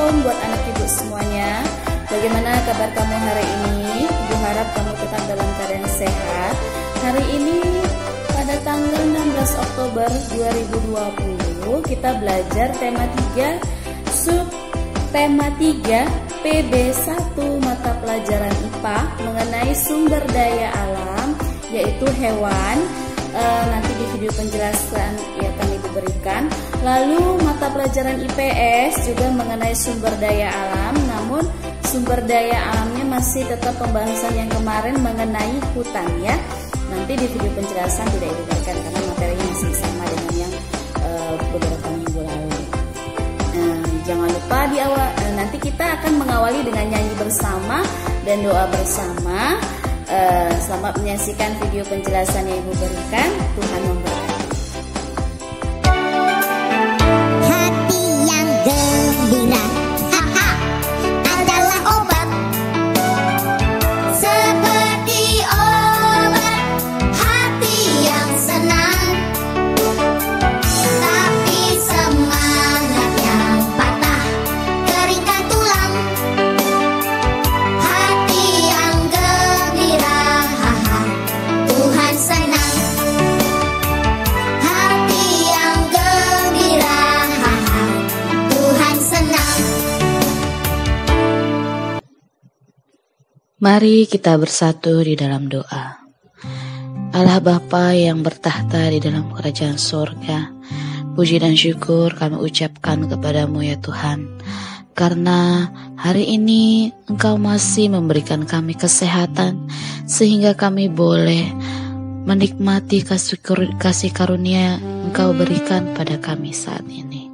Shalom buat anak ibu semuanya. Bagaimana kabar kamu hari ini? Ibu harap kamu tetap dalam keadaan sehat. Hari ini pada tanggal 16 Oktober 2020 kita belajar tema 3 sub tema 3 PB1 mata pelajaran IPA mengenai sumber daya alam yaitu hewan. Nanti di video penjelasan ya kami diberikan. Lalu mata pelajaran IPS juga mengenai sumber daya alam, namun sumber daya alamnya masih tetap pembahasan yang kemarin mengenai hutan ya. Nanti di video penjelasan tidak diberikan karena materinya masih sama dengan yang beberapa minggu lalu. Jangan lupa di awal nanti kita akan mengawali dengan nyanyi bersama dan doa bersama. Selamat menyaksikan video penjelasan yang Ibu berikan. Tuhan memberkati. Hati yang gembira adalah obat, seperti obat hati yang senang. Tapi semangat yang patah keringkan tulang. Hati yang gembira, Tuhan senang. Hati yang gembira, Tuhan senang. Mari kita bersatu di dalam doa. Allah Bapa yang bertahta di dalam kerajaan surga, puji dan syukur kami ucapkan kepadamu ya Tuhan. Karena hari ini Engkau masih memberikan kami kesehatan, sehingga kami boleh menikmati kasih karunia Engkau berikan pada kami saat ini.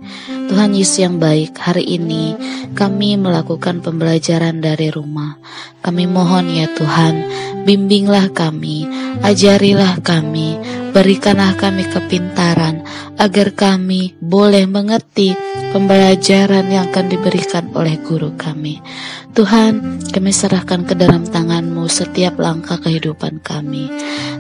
Tuhan Yesus yang baik, hari ini kami melakukan pembelajaran dari rumah. Kami mohon ya Tuhan, bimbinglah kami, ajarilah kami, berikanlah kami kepintaran, agar kami boleh mengerti pembelajaran yang akan diberikan oleh guru kami. Tuhan, kami serahkan ke dalam tangan-Mu setiap langkah kehidupan kami.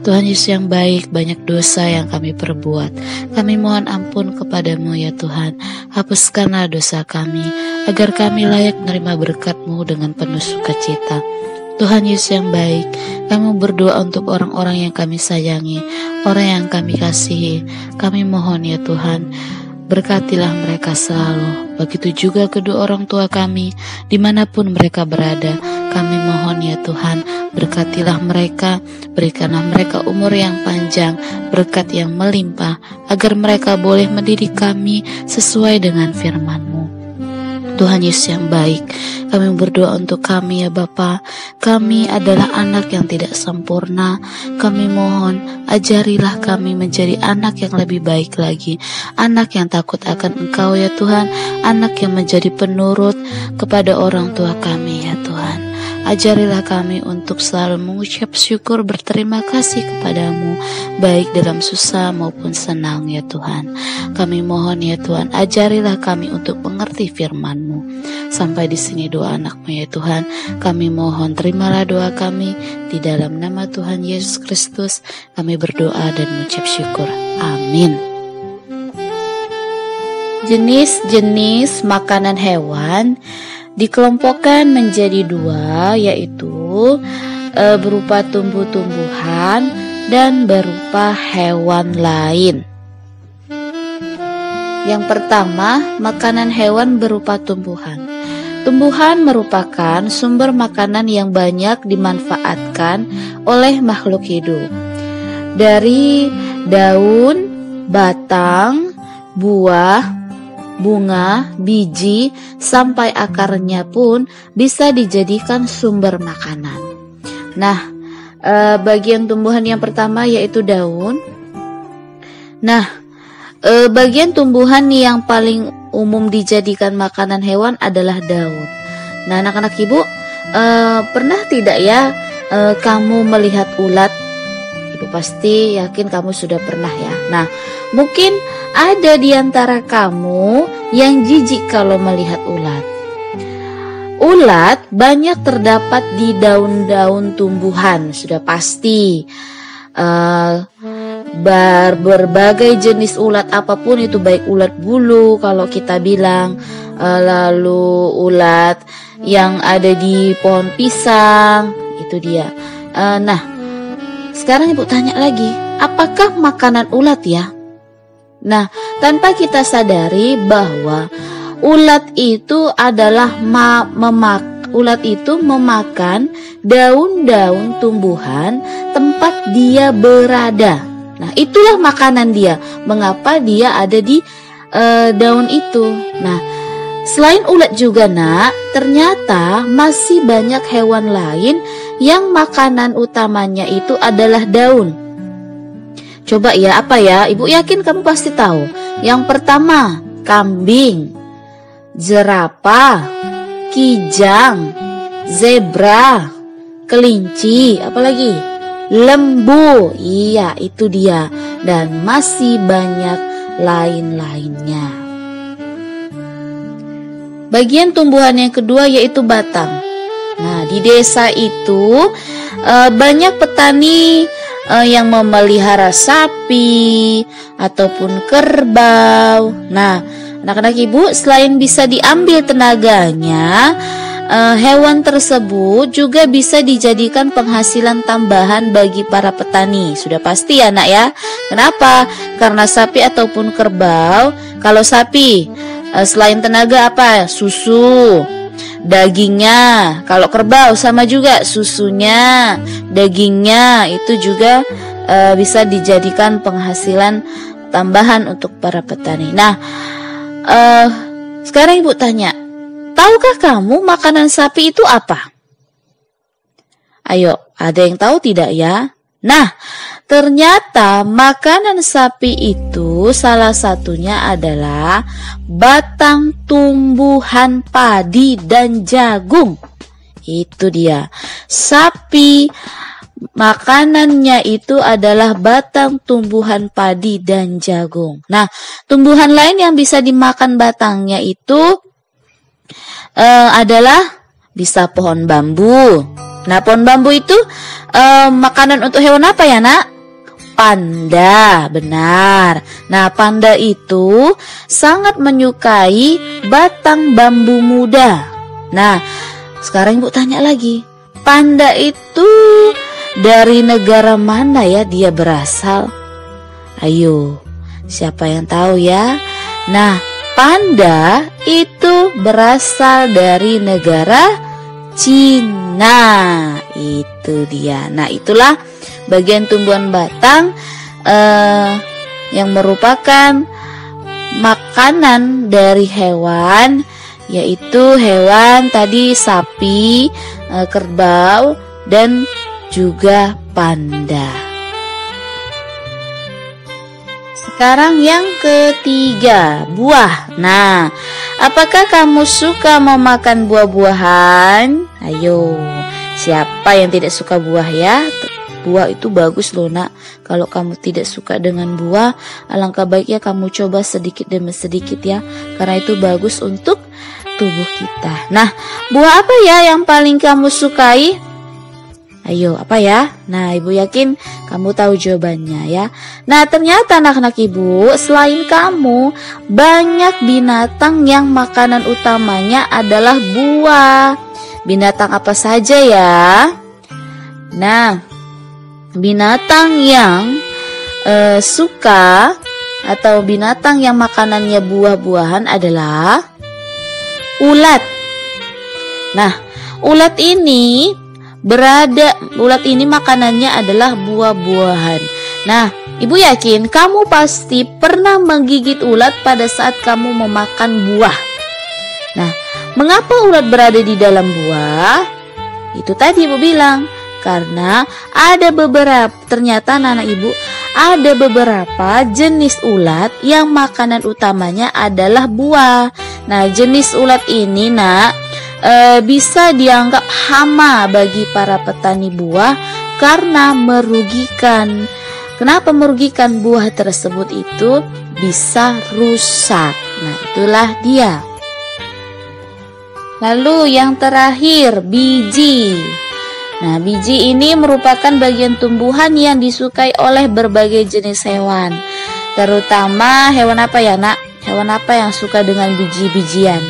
Tuhan Yesus yang baik, banyak dosa yang kami perbuat. Kami mohon ampun kepadamu ya Tuhan. Hapuskanlah dosa kami, agar kami layak menerima berkat-Mu dengan penuh sukacita. Tuhan Yesus yang baik, kami berdoa untuk orang-orang yang kami sayangi, orang yang kami kasihi. Kami mohon ya Tuhan, berkatilah mereka selalu. Begitu juga kedua orang tua kami, dimanapun mereka berada. Kami mohon ya Tuhan, berkatilah mereka, berikanlah mereka umur yang panjang, berkat yang melimpah, agar mereka boleh mendidik kami sesuai dengan firman-Mu. Tuhan Yesus yang baik, kami berdoa untuk kami ya Bapa. Kami adalah anak yang tidak sempurna. Kami mohon, ajarilah kami menjadi anak yang lebih baik lagi. Anak yang takut akan Engkau ya Tuhan. Anak yang menjadi penurut kepada orang tua kami ya Tuhan. Ajarilah kami untuk selalu mengucap syukur, berterima kasih kepadamu, baik dalam susah maupun senang ya Tuhan. Kami mohon ya Tuhan, ajarilah kami untuk mengerti firman-Mu. Sampai di sini doa anak-Mu ya Tuhan. Kami mohon, terimalah doa kami. Di dalam nama Tuhan Yesus Kristus kami berdoa dan mengucap syukur. Amin. Jenis-jenis makanan hewan dikelompokkan menjadi dua, yaitu berupa tumbuh-tumbuhan dan berupa hewan lain. Yang pertama, makanan hewan berupa tumbuhan. Tumbuhan merupakan sumber makanan yang banyak dimanfaatkan oleh makhluk hidup. Dari daun, batang, buah, bunga, biji, sampai akarnya pun bisa dijadikan sumber makanan. Nah, bagian tumbuhan yang pertama yaitu daun. Nah, bagian tumbuhan yang paling umum dijadikan makanan hewan adalah daun. Nah, anak-anak ibu, pernah tidak ya kamu melihat ulat? Ibu pasti yakin kamu sudah pernah ya. Nah, mungkin ada di antara kamu yang jijik kalau melihat ulat. Ulat banyak terdapat di daun-daun tumbuhan, sudah pasti. berbagai jenis ulat apapun itu, baik ulat bulu kalau kita bilang, lalu ulat yang ada di pohon pisang, itu dia. Nah, sekarang ibu tanya lagi, apakah makanan ulat ya? Nah, tanpa kita sadari bahwa ulat itu adalah ulat itu memakan daun-daun tumbuhan tempat dia berada. Nah, itulah makanan dia. Mengapa dia ada di daun itu? Nah, selain ulat juga nak, ternyata masih banyak hewan lain yang makanan utamanya itu adalah daun. Coba ya, apa ya? Ibu yakin kamu pasti tahu. Yang pertama, kambing, jerapah, kijang, zebra, kelinci, apalagi? Lembu. Iya, itu dia. Dan masih banyak lain-lainnya. Bagian tumbuhan yang kedua yaitu batang. Nah, di desa itu banyak petani yang memelihara sapi ataupun kerbau. Nah, anak-anak ibu, selain bisa diambil tenaganya, hewan tersebut juga bisa dijadikan penghasilan tambahan bagi para petani. Sudah pasti ya nak ya. Kenapa? Karena sapi ataupun kerbau, kalau sapi selain tenaga apa? Susu, dagingnya. Kalau kerbau sama juga, susunya, dagingnya, itu juga bisa dijadikan penghasilan tambahan untuk para petani. Nah, sekarang ibu tanya, tahukah kamu makanan sapi itu apa? Ayo, ada yang tahu tidak ya? Nah, ternyata makanan sapi itu salah satunya adalah batang tumbuhan padi dan jagung. Itu dia. Sapi makanannya itu adalah batang tumbuhan padi dan jagung. Nah, tumbuhan lain yang bisa dimakan batangnya itu adalah bisa pohon bambu. Nah, pohon bambu itu makanan untuk hewan apa ya nak? Panda, benar. Nah, panda itu sangat menyukai batang bambu muda. Nah, sekarang ibu tanya lagi, panda itu dari negara mana ya dia berasal? Ayo, siapa yang tahu ya? Nah, panda itu berasal dari negara Cina. Itu dia. Nah, itulah bagian tumbuhan batang yang merupakan makanan dari hewan, yaitu hewan tadi sapi, kerbau, dan juga panda. Sekarang yang ketiga, buah. Nah, apakah kamu suka memakan buah-buahan? Ayo, siapa yang tidak suka buah ya? Buah itu bagus loh nak. Kalau kamu tidak suka dengan buah, alangkah baiknya kamu coba sedikit demi sedikit ya, karena itu bagus untuk tubuh kita. Nah, buah apa ya yang paling kamu sukai? Ayo, apa ya? Nah, ibu yakin kamu tahu jawabannya ya. Nah, ternyata anak-anak ibu, selain kamu, banyak binatang yang makanan utamanya adalah buah. Binatang apa saja ya? Nah, binatang yang suka atau binatang yang makanannya buah-buahan adalah ulat. Nah, ulat ini makanannya adalah buah-buahan. Nah, ibu yakin kamu pasti pernah menggigit ulat pada saat kamu memakan buah. Nah, mengapa ulat berada di dalam buah? Itu tadi ibu bilang, karena ternyata anak ibu, ada beberapa jenis ulat yang makanan utamanya adalah buah. Nah, jenis ulat ini nak bisa dianggap hama bagi para petani buah karena merugikan. Kenapa merugikan? Buah tersebut itu bisa rusak. Nah, itulah dia. Lalu yang terakhir, biji. Nah, biji ini merupakan bagian tumbuhan yang disukai oleh berbagai jenis hewan. Terutama hewan apa ya, Nak? Hewan apa yang suka dengan biji-bijian?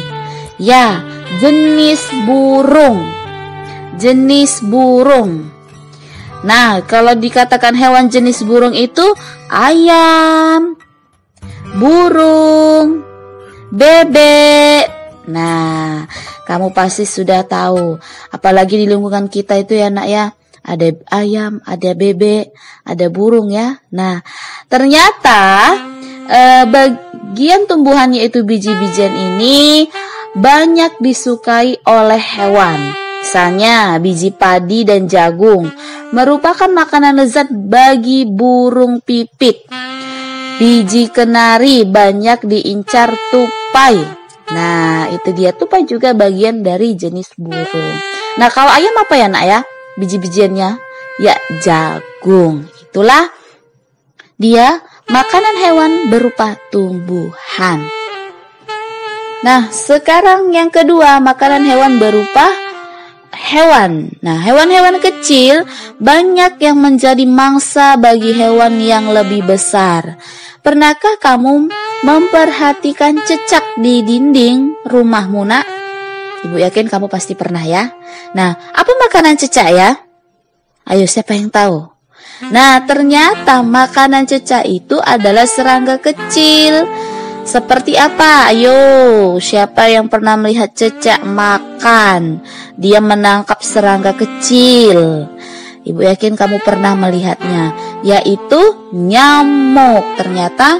Ya, jenis burung. Jenis burung. Nah, kalau dikatakan hewan jenis burung itu ayam, burung, bebek. Nah, kamu pasti sudah tahu. Apalagi di lingkungan kita itu ya, Nak ya. Ada ayam, ada bebek, ada burung ya. Nah, ternyata bagian tumbuhan yaitu biji-bijian ini banyak disukai oleh hewan. Misalnya biji padi dan jagung merupakan makanan lezat bagi burung pipit. Biji kenari banyak diincar tupai. Nah, itu dia, tupai juga bagian dari jenis burung. Nah, kalau ayam apa ya, Nak ya? Biji-bijiannya ya jagung. Itulah dia makanan hewan berupa tumbuhan. Nah, sekarang yang kedua, makanan hewan berupa hewan. Nah, hewan-hewan kecil banyak yang menjadi mangsa bagi hewan yang lebih besar. Pernahkah kamu memperhatikan cecak di dinding rumahmu, Nak? Ibu yakin kamu pasti pernah ya. Nah, apa makanan cecak ya? Ayo, siapa yang tahu? Nah, ternyata makanan cecak itu adalah serangga kecil. Seperti apa? Ayo, siapa yang pernah melihat cecak makan? Dia menangkap serangga kecil. Ibu yakin kamu pernah melihatnya, yaitu nyamuk. Ternyata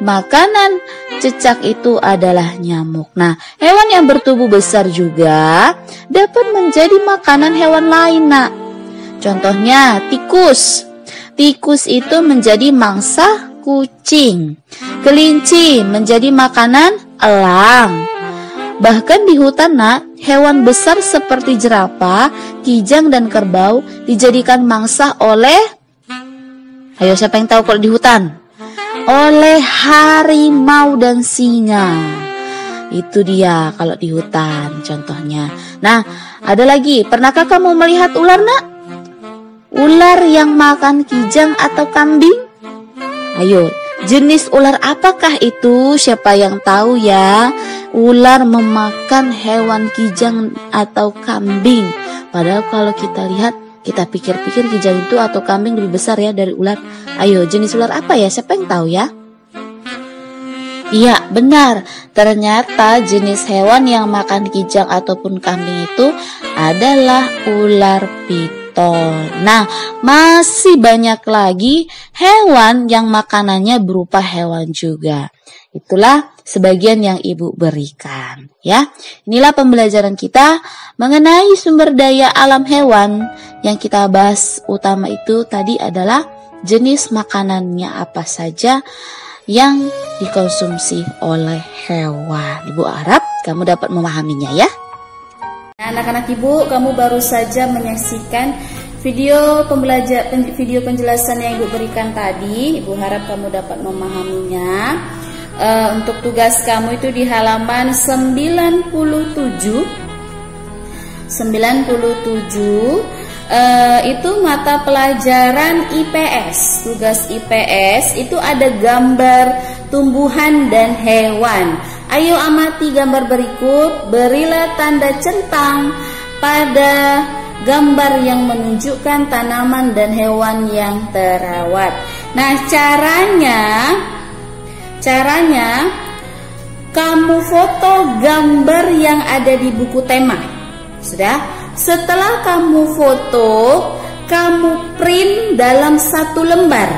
makanan cecak itu adalah nyamuk. Nah, hewan yang bertubuh besar juga dapat menjadi makanan hewan lain, Nak. Contohnya tikus. Tikus itu menjadi mangsa kucing. Kelinci menjadi makanan elang. Bahkan di hutan, Nak, hewan besar seperti jerapah, kijang, dan kerbau dijadikan mangsa oleh, ayo siapa yang tahu kalau di hutan? Oleh harimau dan singa. Itu dia kalau di hutan contohnya. Nah, ada lagi, pernahkah kamu melihat ular, Nak? Ular yang makan kijang atau kambing? Ayo, jenis ular apakah itu? Siapa yang tahu ya? Ular memakan hewan kijang atau kambing. Padahal kalau kita lihat, kita pikir-pikir kijang itu atau kambing lebih besar ya dari ular. Ayo, jenis ular apa ya? Siapa yang tahu ya? Iya, benar. Ternyata jenis hewan yang makan kijang ataupun kambing itu adalah ular piton. Nah, masih banyak lagi hewan yang makanannya berupa hewan juga. Itulah sebagian yang Ibu berikan ya. Inilah pembelajaran kita mengenai sumber daya alam hewan. Yang kita bahas utama itu tadi adalah jenis makanannya apa saja yang dikonsumsi oleh hewan. Ibu harap kamu dapat memahaminya ya. Anak-anak Ibu, kamu baru saja menyaksikan video penjelasan yang Ibu berikan tadi. Ibu harap kamu dapat memahaminya. Untuk tugas kamu itu di halaman 97 itu mata pelajaran IPS. Tugas IPS itu ada gambar tumbuhan dan hewan. Ayo amati gambar berikut, berilah tanda centang pada gambar yang menunjukkan tanaman dan hewan yang terawat. Nah, caranya kamu foto gambar yang ada di buku tema. Sudah? Setelah kamu foto, kamu print dalam satu lembar.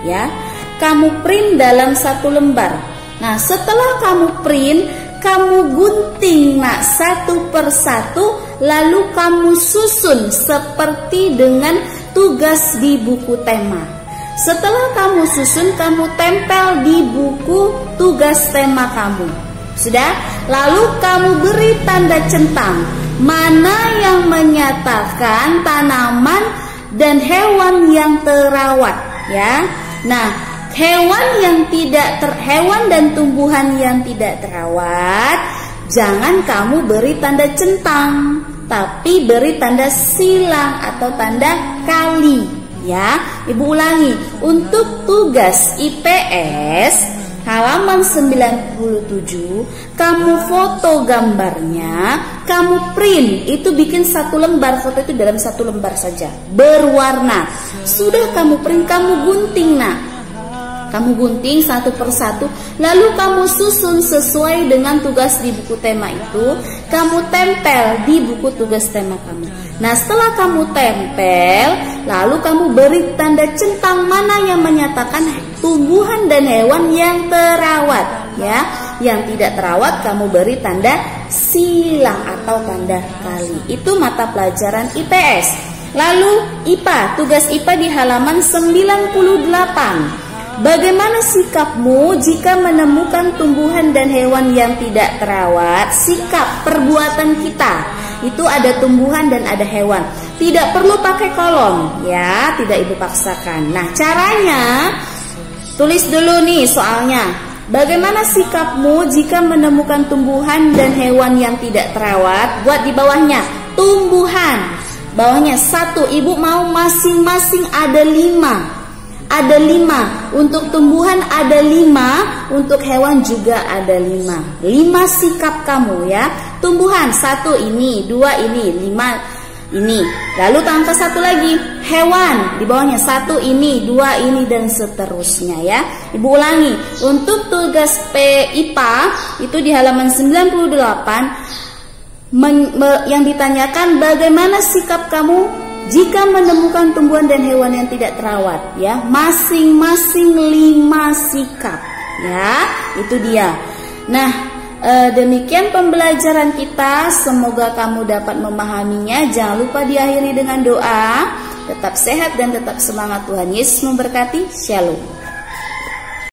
Ya, kamu print dalam satu lembar. Nah, setelah kamu print, kamu gunting, Nak, satu persatu, lalu kamu susun seperti dengan tugas di buku tema. Setelah kamu susun, kamu tempel di buku tugas tema kamu. Sudah? Lalu kamu beri tanda centang mana yang menyatakan tanaman dan hewan yang terawat, ya. Nah, hewan dan tumbuhan yang tidak terawat jangan kamu beri tanda centang. tapi beri tanda silang atau tanda kali. Ya, Ibu ulangi. Untuk tugas IPS halaman 97, kamu foto gambarnya, kamu print, itu bikin satu lembar, foto itu dalam satu lembar saja, berwarna. Sudah kamu print, kamu gunting. Nah, kamu gunting satu persatu, lalu kamu susun sesuai dengan tugas di buku tema itu, kamu tempel di buku tugas tema kamu. Nah, setelah kamu tempel, lalu kamu beri tanda centang mana yang menyatakan tumbuhan dan hewan yang terawat, ya. Yang tidak terawat kamu beri tanda silang atau tanda kali. Itu mata pelajaran IPS. Lalu IPA, tugas IPA di halaman 98. Bagaimana sikapmu jika menemukan tumbuhan dan hewan yang tidak terawat? Sikap, perbuatan kita. Itu ada tumbuhan dan ada hewan. Tidak perlu pakai kolom, ya, tidak Ibu paksakan. Nah, caranya tulis dulu nih soalnya. Bagaimana sikapmu jika menemukan tumbuhan dan hewan yang tidak terawat? Buat di bawahnya, tumbuhan. Bawahnya 1, Ibu mau masing-masing ada 5. Ada 5, untuk tumbuhan ada 5, untuk hewan juga ada 5. 5 sikap kamu, ya. Tumbuhan 1 ini, 2 ini, 5 ini. Lalu tambah 1 lagi, hewan. Di bawahnya 1 ini, 2 ini, dan seterusnya, ya. Ibu ulangi. Untuk tugas IPA itu di halaman 98 yang ditanyakan bagaimana sikap kamu jika menemukan tumbuhan dan hewan yang tidak terawat, ya, masing-masing 5 sikap, ya, itu dia. Nah, demikian pembelajaran kita. Semoga kamu dapat memahaminya. Jangan lupa diakhiri dengan doa. Tetap sehat dan tetap semangat. Tuhan Yesus memberkati. Shalom.